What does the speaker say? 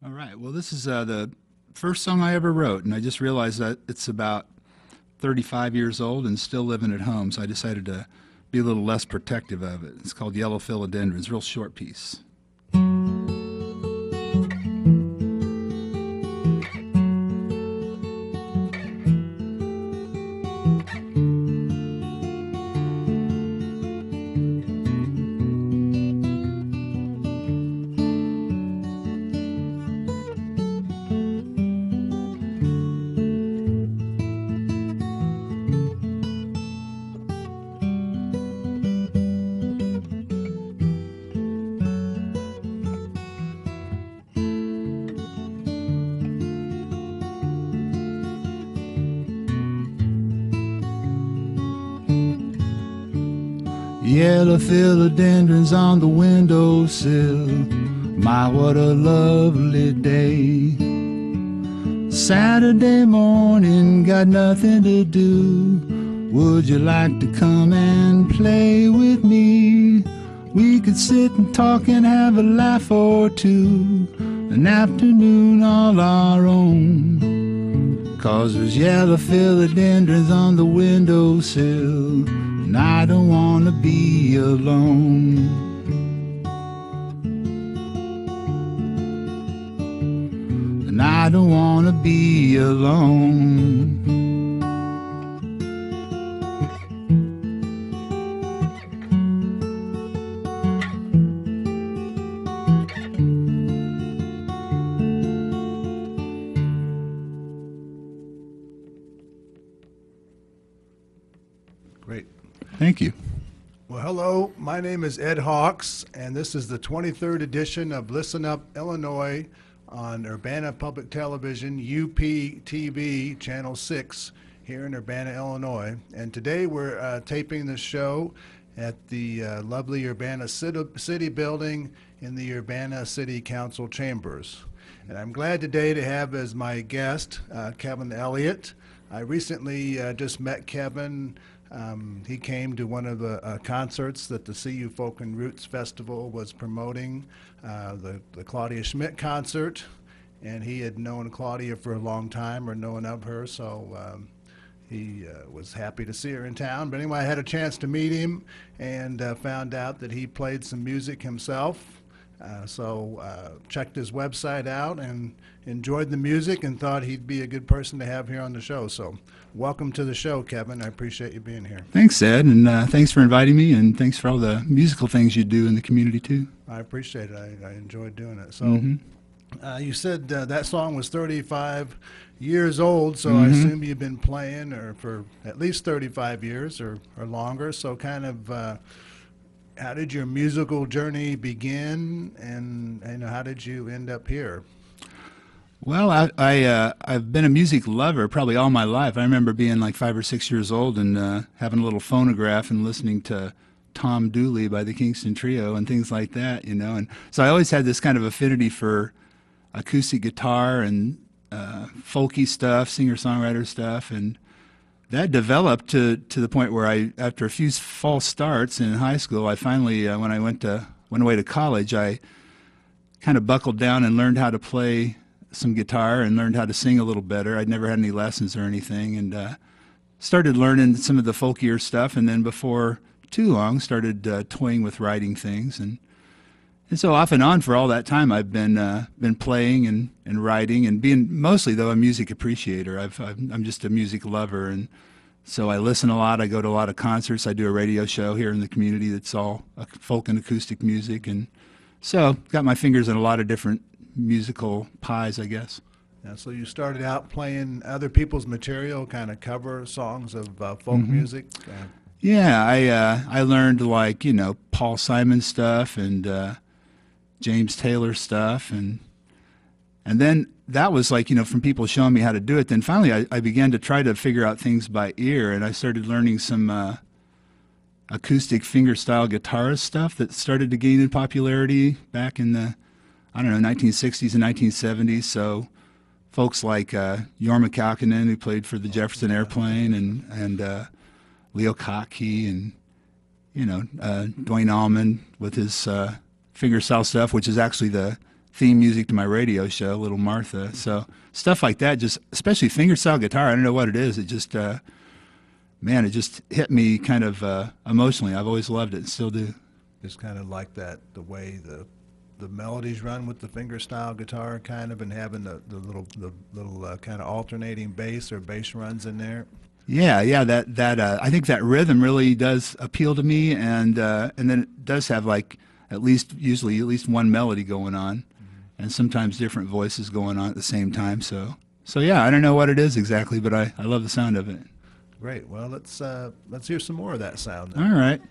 All right. Well, this is the first song I ever wrote, and I just realized that it's about 35 years old and still living at home, so I decided to be a little less protective of it. It's called Yellow Philodendrons, real short piece. Yellow philodendrons on the windowsill. My, what a lovely day. Saturday morning, got nothing to do. Would you like to come and play with me? We could sit and talk and have a laugh or two. An afternoon all our own. 'Cause there's yellow philodendrons on the windowsill, and I don't want to be alone. And I don't want to be alone. Great. Thank you. Well, hello, my name is Ed Hawks, and this is the 23rd edition of Listen Up, Illinois on Urbana Public Television, UPTV, Channel 6, here in Urbana, Illinois. And today we're taping the show at the lovely Urbana City Building in the Urbana City Council chambers. And I'm glad today to have as my guest Kevin Elliott. I recently just met Kevin. He came to one of the concerts that the CU Folk and Roots Festival was promoting, the Claudia Schmidt concert, and he had known Claudia for a long time, or known of her, so he was happy to see her in town. But anyway, I had a chance to meet him and found out that he played some music himself. So checked his website out and enjoyed the music and thought he'd be a good person to have here on the show. So welcome to the show, Kevin. I appreciate you being here. Thanks, Ed, and thanks for inviting me, and thanks for all the musical things you do in the community, too. I appreciate it. I enjoyed doing it. So you said that song was 35 years old, so I assume you've been playing for at least 35 years or longer. So kind of how did your musical journey begin, and how did you end up here? Well, I've been a music lover probably all my life. I remember being like 5 or 6 years old and having a little phonograph and listening to Tom Dooley by the Kingston Trio and things like that, you know. And so I always had this kind of affinity for acoustic guitar and folky stuff, singer-songwriter stuff, and that developed to the point where after a few false starts in high school, I finally, when I went away to college, I kind of buckled down and learned how to play some guitar and learned how to sing a little better. I'd never had any lessons or anything, and started learning some of the folkier stuff, and then before too long started toying with writing things, and so off and on for all that time I've been playing and writing and being mostly, though, a music appreciator. I'm just a music lover, and so I listen a lot. I go to a lot of concerts. I do a radio show here in the community that's all folk and acoustic music, and so got my fingers in a lot of different musical pies, I guess. Yeah, so you started out playing other people's material, kind of cover songs of folk music. Yeah, I learned, like, you know, Paul Simon stuff and James Taylor stuff, and then that was like, you know, from people showing me how to do it. Then finally I began to try to figure out things by ear, and I started learning some acoustic fingerstyle guitarist stuff that started to gain in popularity back in the, I don't know, 1960s and 1970s. So folks like Jorma Kaukonen, who played for the Jefferson Airplane, and Leo Kottke, and, you know, Dwayne Allman with his fingerstyle stuff, which is actually the theme music to my radio show, Little Martha. So stuff like that, just especially fingerstyle guitar. I don't know what it is. It just, man, it just hit me kind of emotionally. I've always loved it and still do. Just kind of like that, the way the melodies run with the fingerstyle guitar, kind of, and having the little kind of alternating bass or bass runs in there. Yeah, yeah, that I think that rhythm really does appeal to me, and then it does have like usually at least one melody going on, and sometimes different voices going on at the same time. So yeah, I don't know what it is exactly, but I love the sound of it. Great. Well, let's hear some more of that sound then. All right.